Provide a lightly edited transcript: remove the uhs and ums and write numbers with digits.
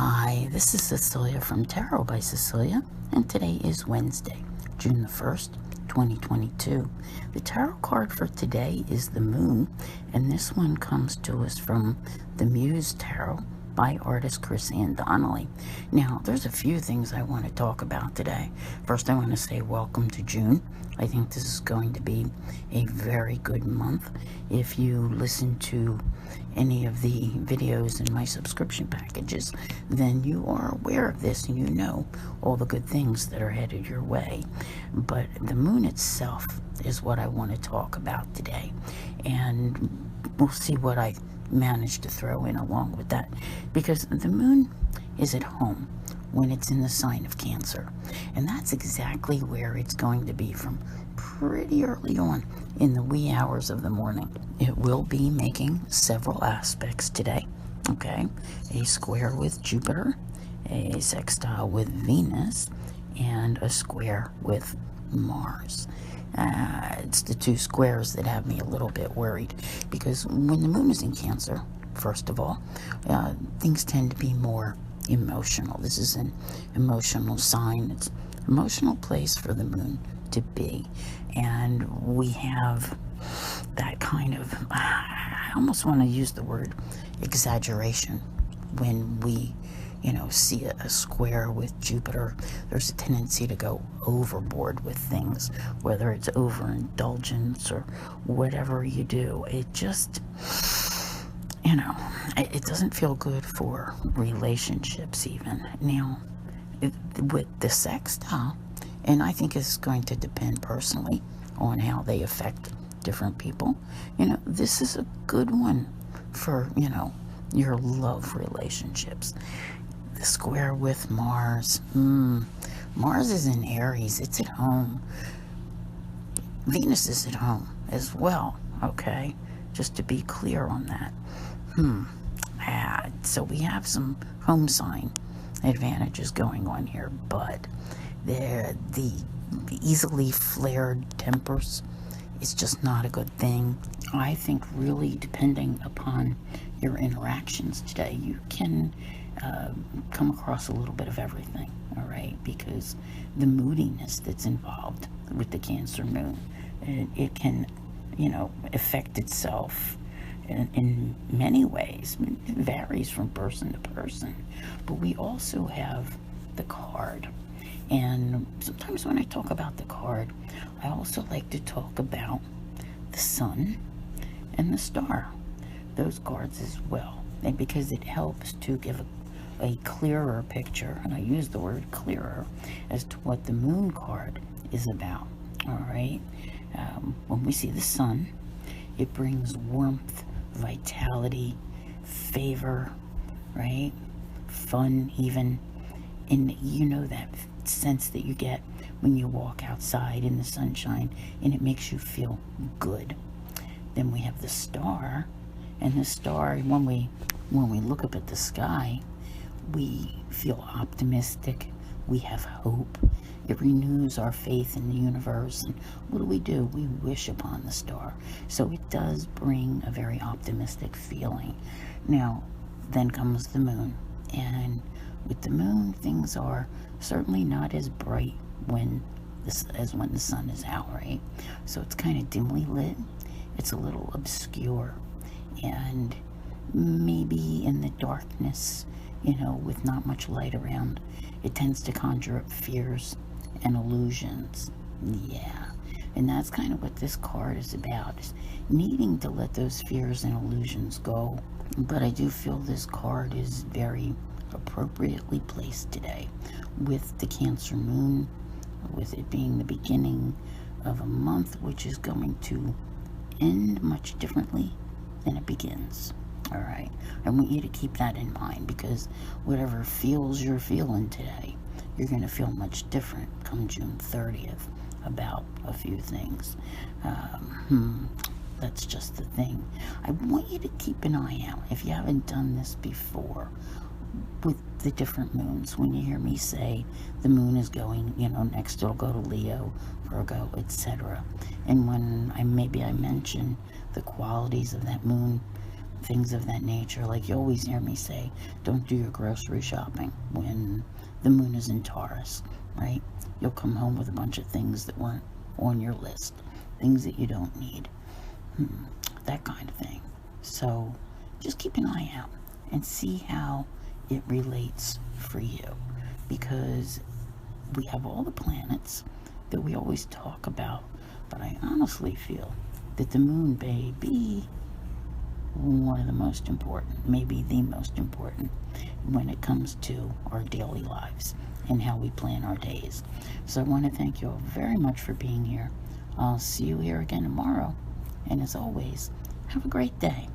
Hi, this is Cecilia from Tarot by Cecilia, and today is Wednesday, June the 1st, 2022. The tarot card for today is the Moon, and this one comes to us from the Muse Tarot by artist Chris-Anne Donnelly. Now, there's a few things I want to talk about today. First, I want to say welcome to June. I think this is going to be a very good month. If you listen to any of the videos in my subscription packages, then you are aware of this and you know all the good things that are headed your way. But the moon itself is what I want to talk about today, and we'll see what I managed to throw in along with that, because the moon is at home when it's in the sign of Cancer, and that's exactly where it's going to be from pretty early on in the wee hours of the morning. It will be making several aspects today. Okay, a square with Jupiter, a sextile with Venus, and a square with Mars. It's the two squares that have me a little bit worried, because when the moon is in Cancer, first of all, things tend to be more emotional. This is an emotional sign. It's an emotional place for the moon to be, and we have that kind of, I almost want to use the word exaggeration when we see a square with Jupiter. There's a tendency to go overboard with things, whether it's overindulgence or whatever you do. It just, it doesn't feel good for relationships even. Now, with the sextile, and I think it's going to depend personally on how they affect different people, this is a good one for, your love relationships. The square with Mars. Mars is in Aries. It's at home. Venus is at home as well. Okay, just to be clear on that. So we have some home sign advantages going on here, but the easily flared tempers is just not a good thing. I think really depending upon your interactions today, you can come across a little bit of everything, all right? Because the moodiness that's involved with the Cancer moon, it can, affect itself in many ways. It varies from person to person. But we also have the card. And sometimes when I talk about the card, I also like to talk about the sun and the star, those cards as well. And because it helps to give a clearer picture, and I use the word clearer, as to what the moon card is about. All right. When we see the sun, it brings warmth, vitality, favor, right? Fun, even. And that sense that you get when you walk outside in the sunshine, and it makes you feel good. Then we have the star, and the star, when we look up at the sky, we feel optimistic. We have hope. It renews our faith in the universe. And what do? We wish upon the star. So it does bring a very optimistic feeling. Now, then comes the moon. And with the moon, things are certainly not as bright as when the sun is out, right? So it's kind of dimly lit. It's a little obscure. And maybe in the darkness, with not much light around, it tends to conjure up fears and illusions. Yeah. And that's kind of what this card is about, is needing to let those fears and illusions go. But I do feel this card is very appropriately placed today with the Cancer moon, with it being the beginning of a month which is going to end much differently than it begins. All right, I want you to keep that in mind, because whatever feels you're feeling today, you're going to feel much different come June 30th about a few things. That's just the thing. I want you to keep an eye out, if you haven't done this before, with the different moons. When you hear me say the moon is going, next it'll go to Leo, Virgo, etc. And when I mention the qualities of that moon things of that nature. Like you always hear me say, don't do your grocery shopping when the moon is in Taurus, right? You'll come home with a bunch of things that weren't on your list, things that you don't need, that kind of thing. So just keep an eye out and see how it relates for you, because we have all the planets that we always talk about, but I honestly feel that the moon may be one of the most important, maybe the most important, when it comes to our daily lives and how we plan our days. So I want to thank you all very much for being here. I'll see you here again tomorrow, and as always, have a great day.